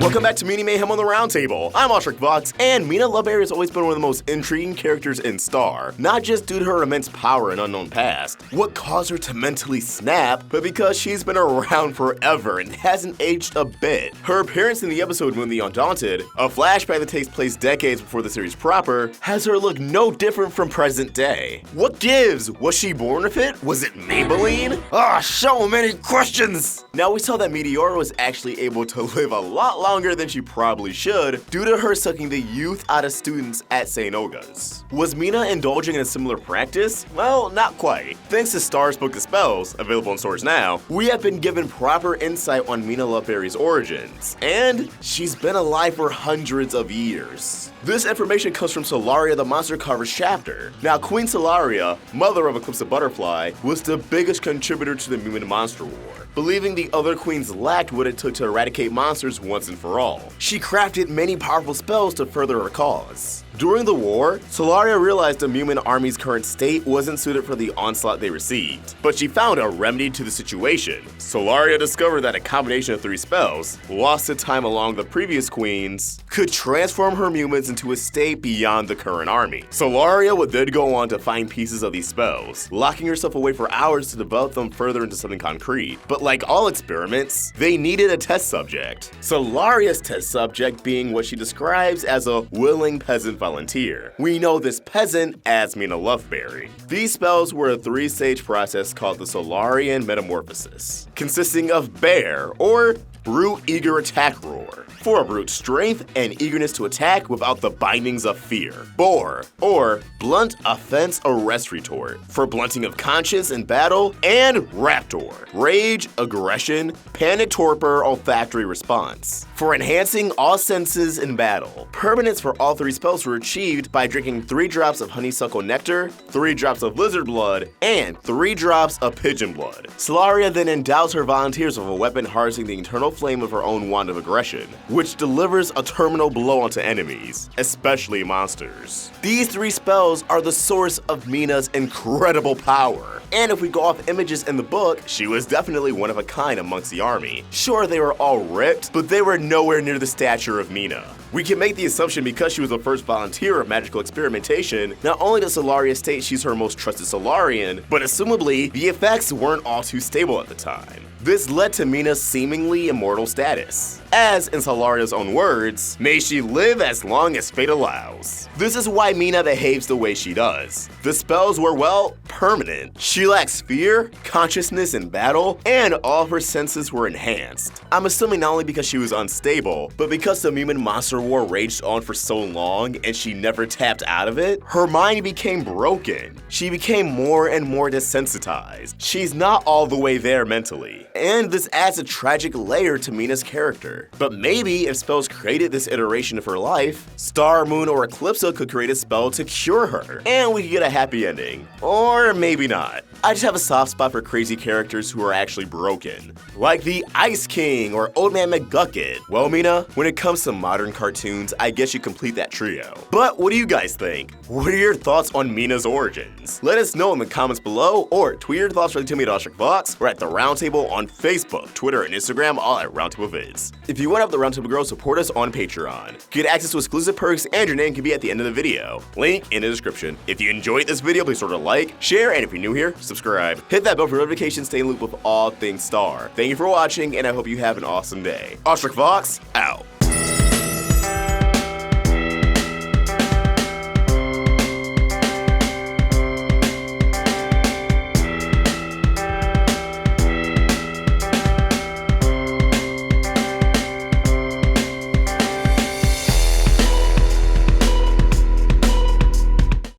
Welcome back to Mini Mayhem on the Roundtable. I'm AwestruckVox, and Mina Loveberry has always been one of the most intriguing characters in Star, not just due to her immense power and unknown past, what caused her to mentally snap, but because she's been around forever and hasn't aged a bit. Her appearance in the episode Moon the Undaunted, a flashback that takes place decades before the series proper, has her look no different from present day. What gives? Was she born with it? Was it Maybelline? So many questions! Now we saw that Meteora was actually able to live a lot longer than she probably should due to her sucking the youth out of students at Snodgras. Was Mina indulging in a similar practice? Well, not quite. Thanks to Star's Book of Spells, available in stores now, we have been given proper insight on Mina Loveberry's origins, and she's been alive for hundreds of years. This information comes from Solaria the Monster Carver's chapter. Now, Queen Solaria, mother of Eclipse the Butterfly, was the biggest contributor to the Mumin Monster War, believing the other queens lacked what it took to eradicate monsters once and for all. She crafted many powerful spells to further her cause. During the war, Solaria realized the Mumin army's current state wasn't suited for the onslaught they received, but she found a remedy to the situation. Solaria discovered that a combination of 3 spells, lost to time along the previous queens, could transform her Mumins into a state beyond the current army. Solaria would then go on to find pieces of these spells, locking herself away for hours to develop them further into something concrete. But like all experiments, they needed a test subject. Solaria's test subject being what she describes as a willing peasant volunteer. We know this peasant as Mina Loveberry. These spells were a 3-stage process called the Solarian Metamorphosis, consisting of Bear, or Brute Eager Attack Roar, for brute strength and eagerness to attack without the bindings of fear. Boar, or Blunt Offense Arrest Retort, for blunting of conscience in battle. And Raptor, Rage, Aggression, Panic Torpor, Olfactory Response, for enhancing all senses in battle. Permanence for all 3 spells were achieved by drinking 3 drops of honeysuckle nectar, 3 drops of lizard blood, and 3 drops of pigeon blood. Solaria then endows her volunteers with a weapon harnessing the internal flame of her own wand of aggression, which delivers a terminal blow onto enemies, especially monsters. These 3 spells are the source of Mina's incredible power. And if we go off images in the book, she was definitely one of a kind amongst the army. Sure, they were all ripped, but they were nowhere near the stature of Mina. We can make the assumption because she was the first volunteer of magical experimentation, not only does Solaria state she's her most trusted Solarian, but assumably, the effects weren't all too stable at the time. This led to Mina's seemingly immortal status. As, in Solaria's own words, may she live as long as fate allows. This is why Mina behaves the way she does. The spells were, well, permanent. She lacks fear, consciousness in battle, and all of her senses were enhanced. I'm assuming not only because she was unstable, but because the Mumin Monster War raged on for so long and she never tapped out of it, her mind became broken. She became more and more desensitized. She's not all the way there mentally. And this adds a tragic layer to Mina's character. But maybe if spells created this iteration of her life, Star, Moon, or Eclipse could create a spell to cure her, and we could get a happy ending. Or maybe not. I just have a soft spot for crazy characters who are actually broken, like the Ice King or Old Man McGucket. Well, Mina, when it comes to modern cartoons, I guess you complete that trio. But what do you guys think? What are your thoughts on Mina's origins? Let us know in the comments below, or tweet your thoughts directly to me at AwestruckVox, or at The Roundtable on Facebook, Twitter, and Instagram, all at Roundtable Vids. If you want to help the Roundtable grow, support us on Patreon. Get access to exclusive perks, and your name can be at the end of the video. Link in the description. If you enjoyed this video, please sort of like, share, and if you're new here, subscribe. Hit that bell for notifications, stay in the loop with all things Star. Thank you for watching, and I hope you have an awesome day. AwestruckVox, out.